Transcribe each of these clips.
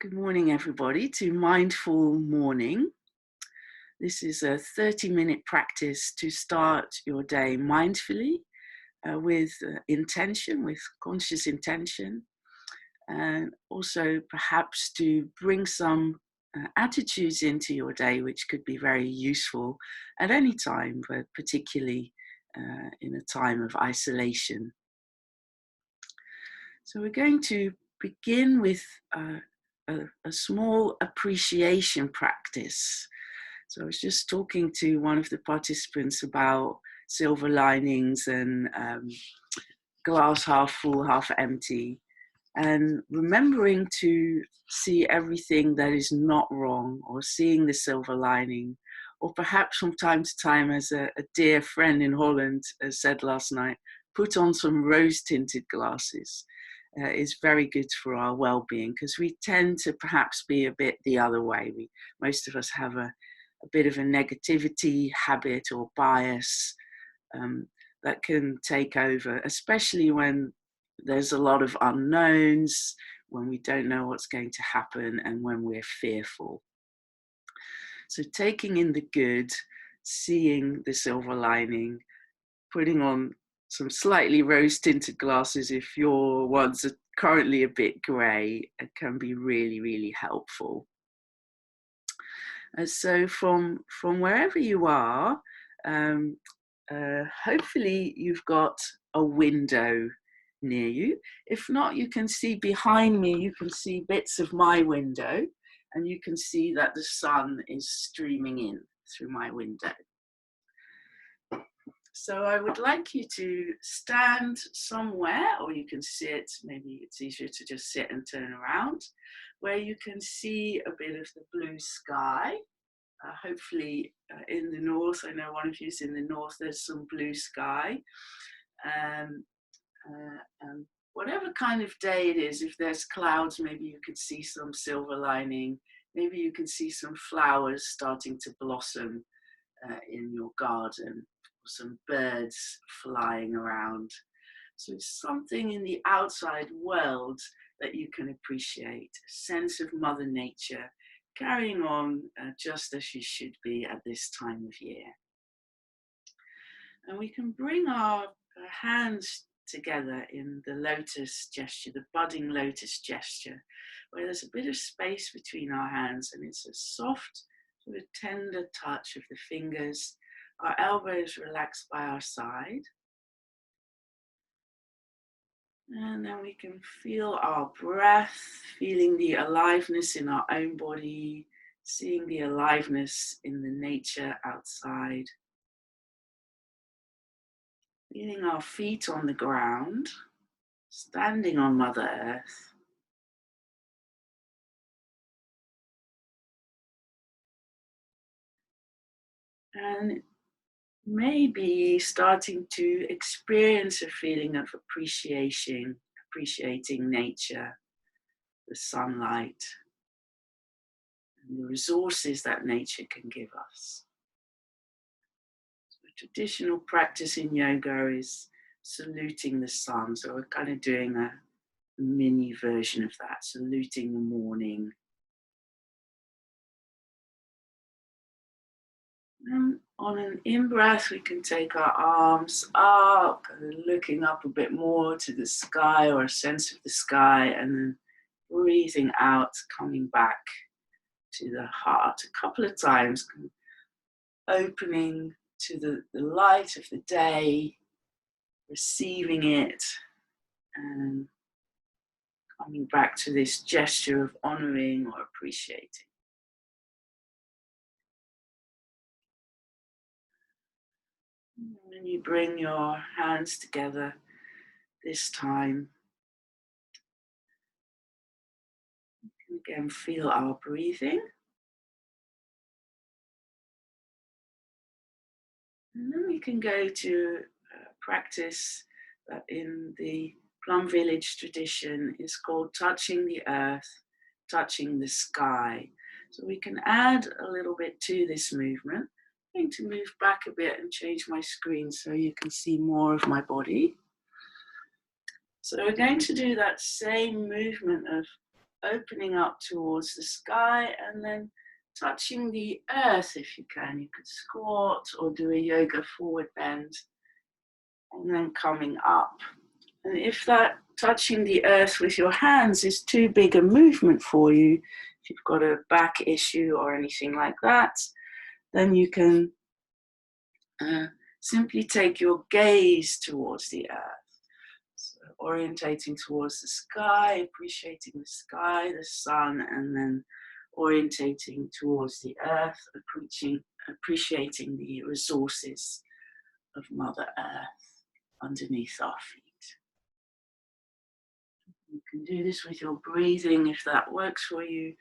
Good morning, everybody, to Mindful Morning. This is a 30-minute practice to start your day mindfully with intention, with conscious intention, and also perhaps to bring some attitudes into your day which could be very useful at any time, but particularly in a time of isolation. So we're going to begin with a small appreciation practice. So I was just talking to one of the participants about silver linings and glass half full, half empty, and remembering to see everything that is not wrong, or seeing the silver lining, or perhaps from time to time, as a dear friend in Holland said last night, put on some rose-tinted glasses. Is very good for our well-being, because we tend to perhaps be a bit the other way. Most of us have a bit of a negativity habit or bias that can take over, especially when there's a lot of unknowns, when we don't know what's going to happen, and when we're fearful. So taking in the good, seeing the silver lining, putting on some slightly rose-tinted glasses if your ones are currently a bit grey, it can be really, really helpful. And so from wherever you are, hopefully you've got a window near you. If not, you can see behind me, you can see bits of my window, and you can see that the sun is streaming in through my window. So I would like you to stand somewhere, or you can sit, maybe it's easier to just sit and turn around, where you can see a bit of the blue sky. Hopefully in the north, I know one of you's in the north, there's some blue sky. And whatever kind of day it is, if there's clouds, maybe you could see some silver lining, maybe you can see some flowers starting to blossom in your garden, some birds flying around. So it's something in the outside world that you can appreciate, a sense of Mother Nature carrying on just as she should be at this time of year. And we can bring our hands together in the lotus gesture, the budding lotus gesture, where there's a bit of space between our hands, and it's a soft, sort of tender touch of the fingers. Our elbows relaxed by our side. And then we can feel our breath, feeling the aliveness in our own body, seeing the aliveness in the nature outside. Feeling our feet on the ground, standing on Mother Earth. And maybe starting to experience a feeling of appreciating nature, the sunlight, and the resources that nature can give us. So a traditional practice in yoga is saluting the sun. So we're kind of doing a mini version of that, saluting the morning. And on an in-breath, we can take our arms up, and looking up a bit more to the sky, or a sense of the sky, and then breathing out, coming back to the heart a couple of times, opening to the light of the day, receiving it, and coming back to this gesture of honoring or appreciating. And you bring your hands together this time. You can again feel our breathing. And then we can go to practice that in the Plum Village tradition is called touching the earth, touching the sky. So we can add a little bit to this movement. I'm going to move back a bit and change my screen so you can see more of my body. So we're going to do that same movement of opening up towards the sky and then touching the earth if you can. You could squat or do a yoga forward bend and then coming up. And if that touching the earth with your hands is too big a movement for you, if you've got a back issue or anything like that, then you can simply take your gaze towards the earth. So orientating towards the sky, appreciating the sky, the sun, and then orientating towards the earth, appreciating the resources of Mother Earth underneath our feet. You can do this with your breathing if that works for you.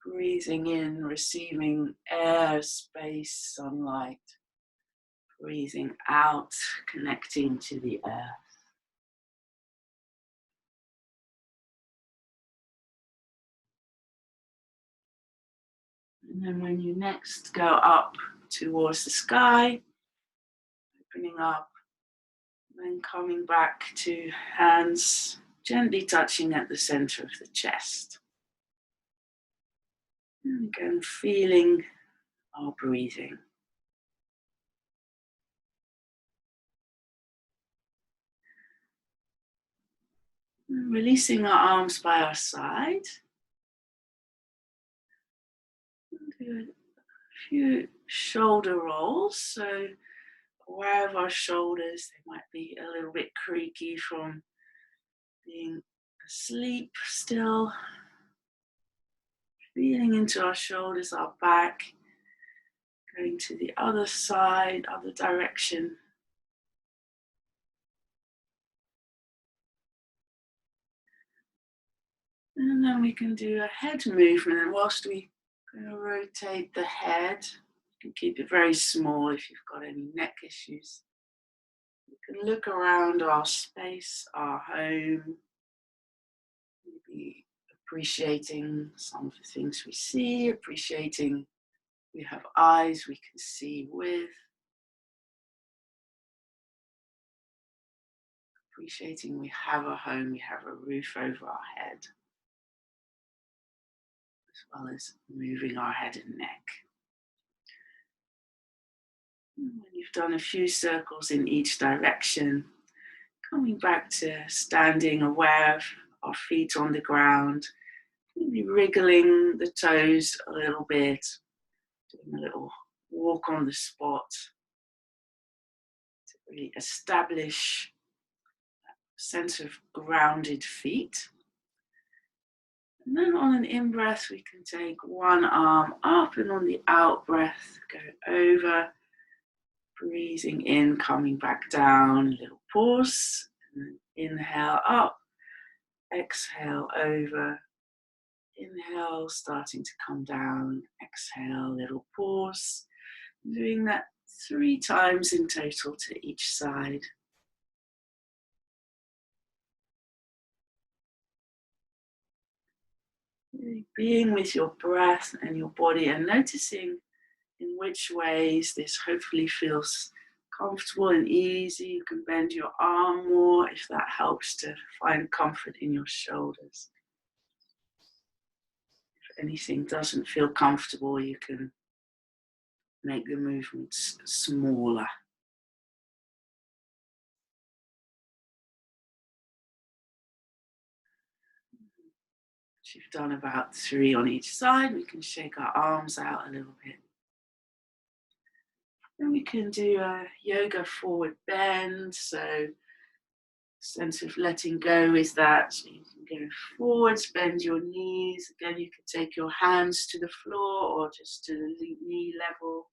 Breathing in, receiving air, space, sunlight. Breathing out, connecting to the earth. And then when you next go up towards the sky, opening up, then coming back to hands gently touching at the center of the chest. And again, feeling our breathing. And releasing our arms by our side. And do a few shoulder rolls. So aware of our shoulders, they might be a little bit creaky from being asleep still. Feeling into our shoulders, our back, going to the other side, other direction. And then we can do a head movement, and whilst we rotate the head, you can keep it very small if you've got any neck issues. You can look around our space, our home, maybe appreciating some of the things we see, appreciating we have eyes we can see with, appreciating we have a home, we have a roof over our head, as well as moving our head and neck. And when you've done a few circles in each direction, coming back to standing aware of our feet on the ground, maybe wriggling the toes a little bit, doing a little walk on the spot to really establish that sense of grounded feet. And then on an in-breath, we can take one arm up, and on the out-breath, go over, breathing in, coming back down, a little pause, and then inhale up, exhale over, inhale, starting to come down, exhale, little pause. Doing that 3 times in total to each side. Really being with your breath and your body and noticing in which ways this hopefully feels comfortable and easy. You can bend your arm more if that helps to find comfort in your shoulders. If anything doesn't feel comfortable, you can make the movements smaller. Once you've done about 3 on each side, we can shake our arms out a little bit. Then we can do a yoga forward bend. So sense of letting go is that. So you can go forwards, bend your knees. Again, you can take your hands to the floor or just to the knee level.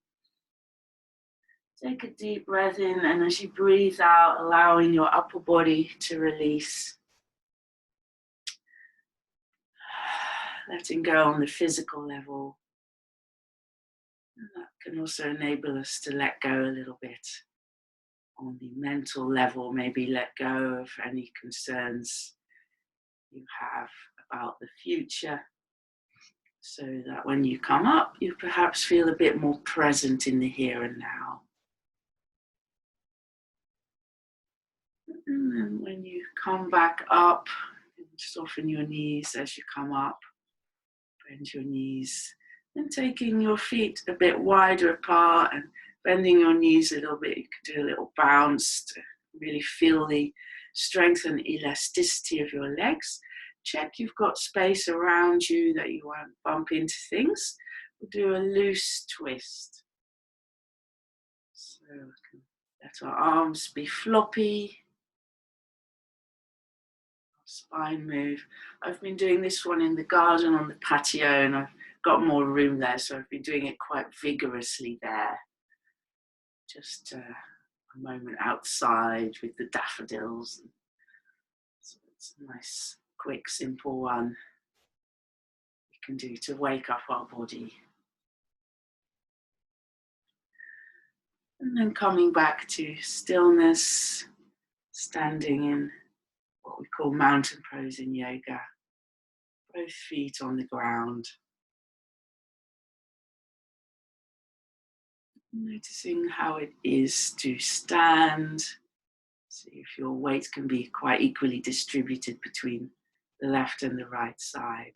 Take a deep breath in, and as you breathe out, allowing your upper body to release. Letting go on the physical level. And that can also enable us to let go a little bit on the mental level, maybe let go of any concerns you have about the future, so that when you come up, you perhaps feel a bit more present in the here and now. And then when you come back up, Soften your knees as you come up. Bend your knees. And taking your feet a bit wider apart and bending your knees a little bit. You can do a little bounce to really feel the strength and elasticity of your legs. Check you've got space around you that you won't bump into things. We'll do a loose twist. So we can let our arms be floppy. Spine move. I've been doing this one in the garden on the patio, and I've got more room there, so I've been doing it quite vigorously there. Just a moment outside with the daffodils. So it's a nice, quick, simple one we can do to wake up our body. And then coming back to stillness, standing in what we call mountain pose in yoga. Both feet on the ground. Noticing how it is to stand. See if your weight can be quite equally distributed between the left and the right side.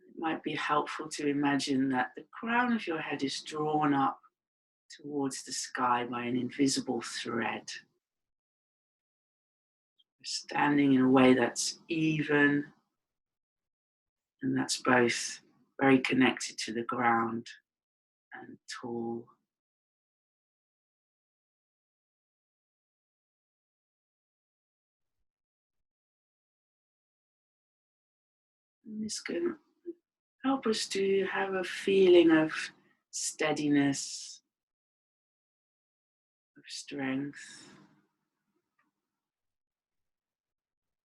It might be helpful to imagine that the crown of your head is drawn up towards the sky by an invisible thread. You're standing in a way that's even, and that's both very connected to the ground and tall. And this can help us to have a feeling of steadiness, of strength,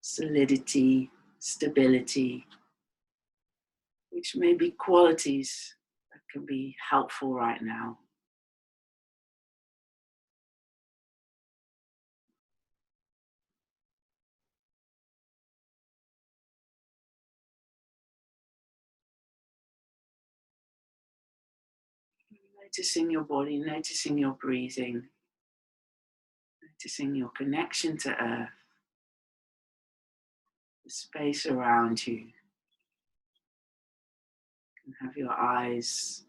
solidity, stability, which may be qualities that can be helpful right now. Noticing your body, noticing your breathing, noticing your connection to earth, the space around you. You can have your eyes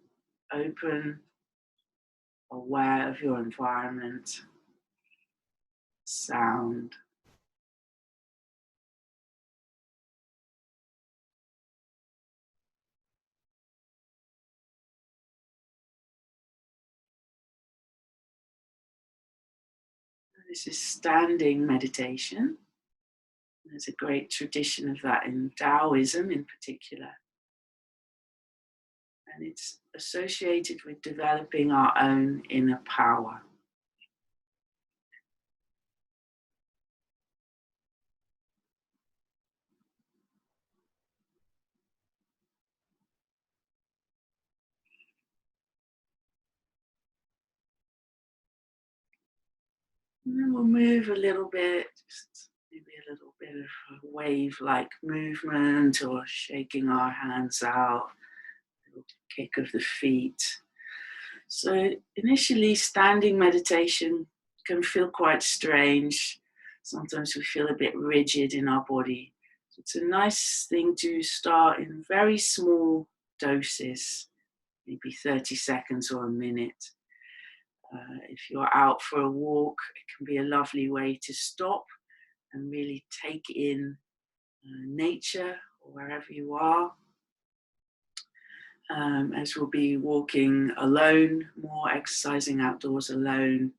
open, aware of your environment, sound. This is standing meditation. There's a great tradition of that in Taoism in particular. And it's associated with developing our own inner power. And then we'll move a little bit, just maybe a little bit of a wave-like movement, or shaking our hands out, a little kick of the feet. So initially, standing meditation can feel quite strange. Sometimes we feel a bit rigid in our body. So it's a nice thing to start in very small doses, maybe 30 seconds or a minute. If you're out for a walk, it can be a lovely way to stop and really take in nature or wherever you are. As we'll be walking alone, more exercising outdoors alone,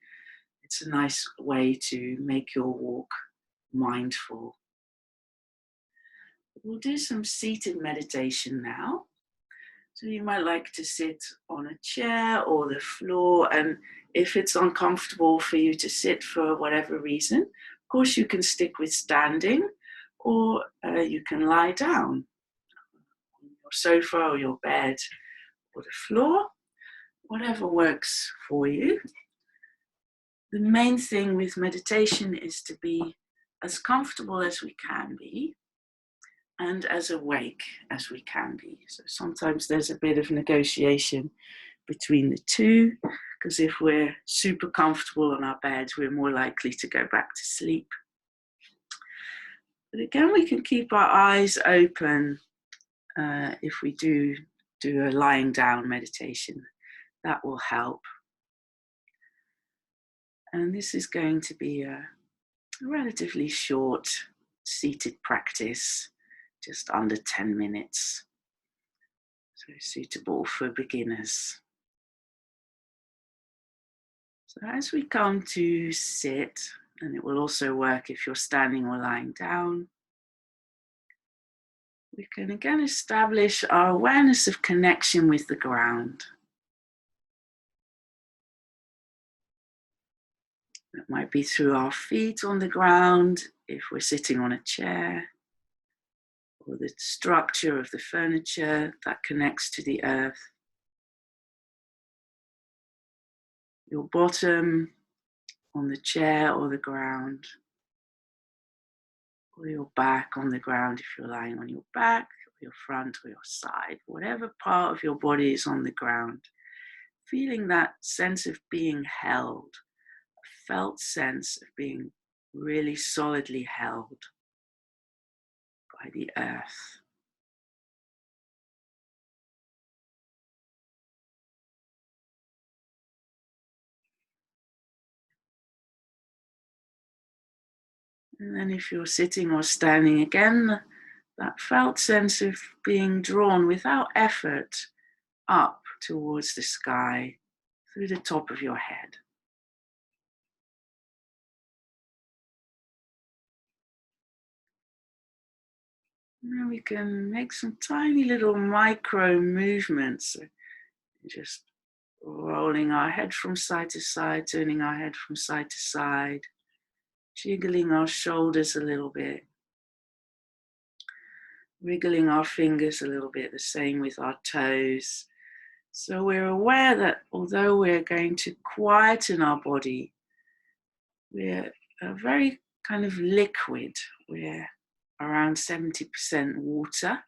it's a nice way to make your walk mindful. We'll do some seated meditation now. So you might like to sit on a chair or the floor, and if it's uncomfortable for you to sit for whatever reason, of course you can stick with standing, or you can lie down on your sofa or your bed or the floor, whatever works for you. The main thing with meditation is to be as comfortable as we can be and as awake as we can be. So sometimes there's a bit of negotiation between the two. because if we're super comfortable on our beds, we're more likely to go back to sleep. But again, we can keep our eyes open if we do a lying down meditation. That will help. And this is going to be a relatively short seated practice, just under 10 minutes. So suitable for beginners. So as we come to sit, and it will also work if you're standing or lying down, we can again establish our awareness of connection with the ground. It might be through our feet on the ground, if we're sitting on a chair, or the structure of the furniture that connects to the earth. Your bottom on the chair or the ground, or your back on the ground if you're lying on your back, or your front or your side, whatever part of your body is on the ground. Feeling that sense of being held, a felt sense of being really solidly held by the earth. And then if you're sitting or standing again, that felt sense of being drawn without effort up towards the sky through the top of your head. And then we can make some tiny little micro movements, just rolling our head from side to side, turning our head from side to side, jiggling our shoulders a little bit, wriggling our fingers a little bit, the same with our toes. So we're aware that although we're going to quieten our body, we're a very kind of liquid. We're around 70% water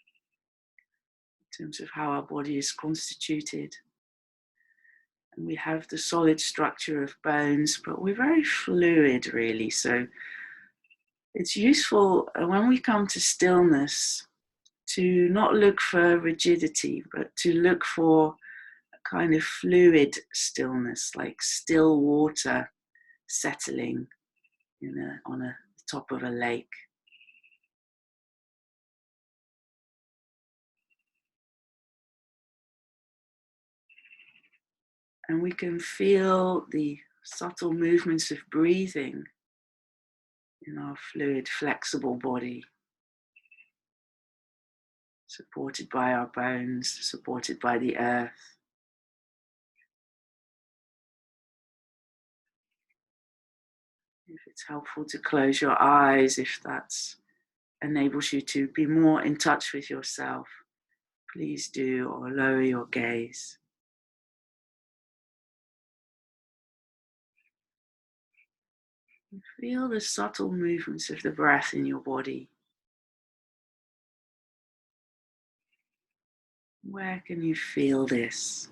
in terms of how our body is constituted. And we have the solid structure of bones, but we're very fluid really. So it's useful when we come to stillness to not look for rigidity, but to look for a kind of fluid stillness, like still water settling on the top of a lake. And we can feel the subtle movements of breathing in our fluid, flexible body, supported by our bones, supported by the earth. If it's helpful to close your eyes, if that enables you to be more in touch with yourself, please do, or lower your gaze. And feel the subtle movements of the breath in your body. Where can you feel this?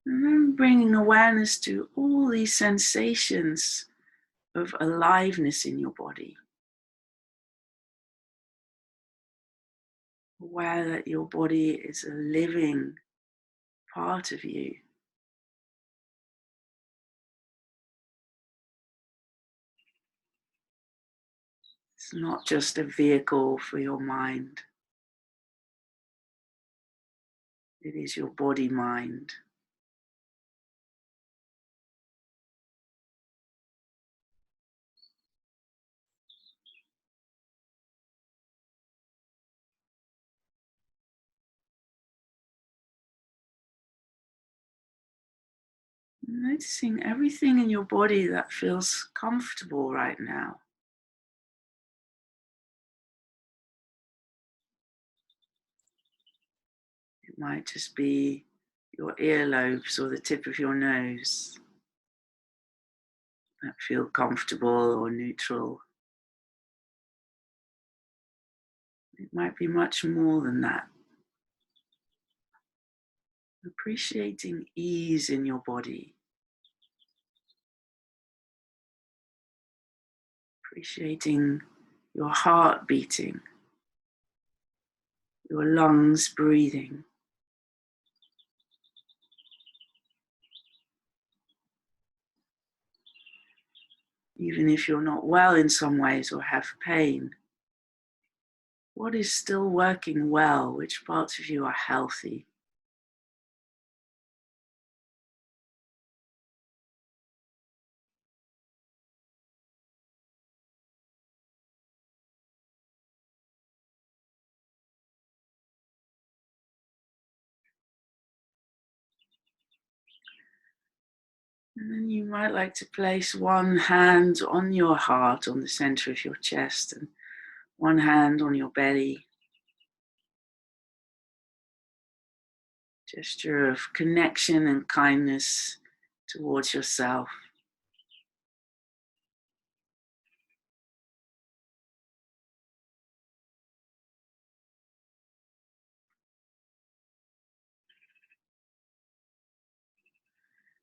And then bringing awareness to all these sensations of aliveness in your body. Aware that your body is a living part of you. It's not just a vehicle for your mind. It is your body-mind. Noticing everything in your body that feels comfortable right now. It might just be your earlobes or the tip of your nose that feel comfortable or neutral. It might be much more than that. Appreciating ease in your body. Appreciating your heart beating, your lungs breathing. Even if you're not well in some ways or have pain, what is still working well? Which parts of you are healthy? And then you might like to place one hand on your heart, on the center of your chest, and one hand on your belly. Gesture of connection and kindness towards yourself.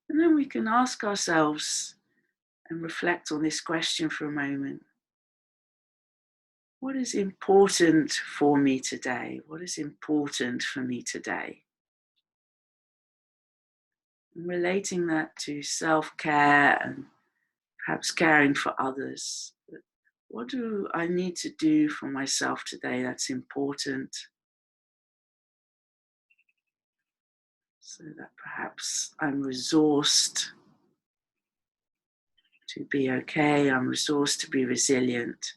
And then we can ask ourselves and reflect on this question for a moment. What is important for me today? What is important for me today? And relating that to self-care and perhaps caring for others. What do I need to do for myself today that's important? So that perhaps I'm resourced to be okay, I'm resourced to be resilient.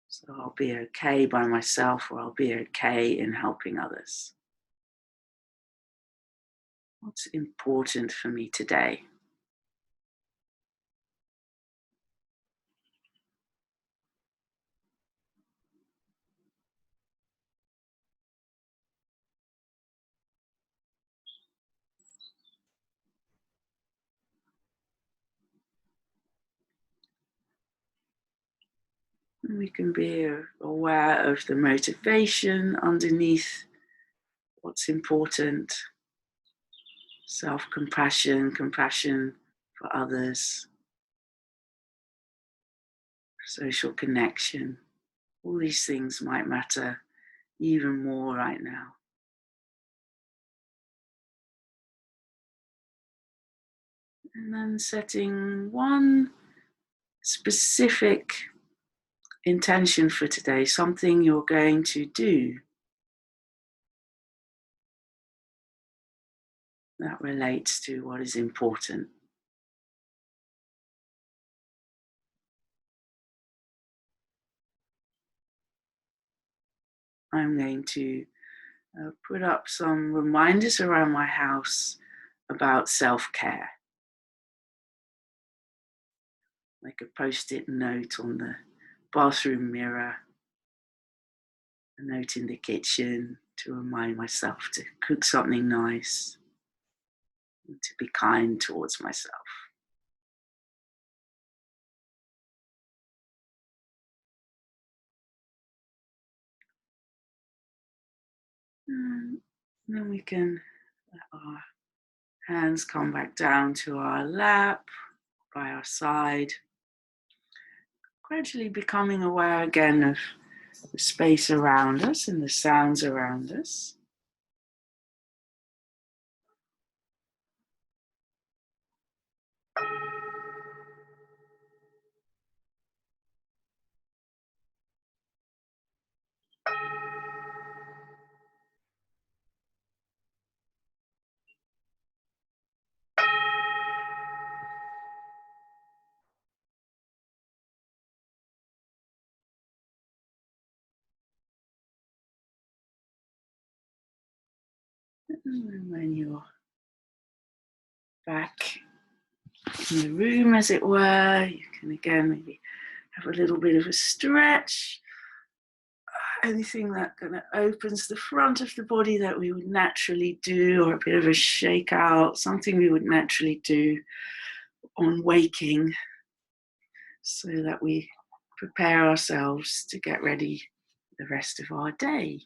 So I'll be okay by myself, or I'll be okay in helping others. What's important for me today? And we can be aware of the motivation underneath what's important. Self-compassion, compassion for others, social connection. All these things might matter even more right now. And then setting one specific intention for today, something you're going to do that relates to what is important. I'm going to put up some reminders around my house about self-care, like a post-it note on the bathroom mirror, a note in the kitchen to remind myself to cook something nice, and to be kind towards myself. And then we can let our hands come back down to our lap, by our side, gradually becoming aware again of the space around us and the sounds around us. And when you're back in the room, as it were. You can again maybe have a little bit of a stretch. Anything that kind of opens the front of the body that we would naturally do, or a bit of a shake out, something we would naturally do on waking, so that we prepare ourselves to get ready the rest of our day.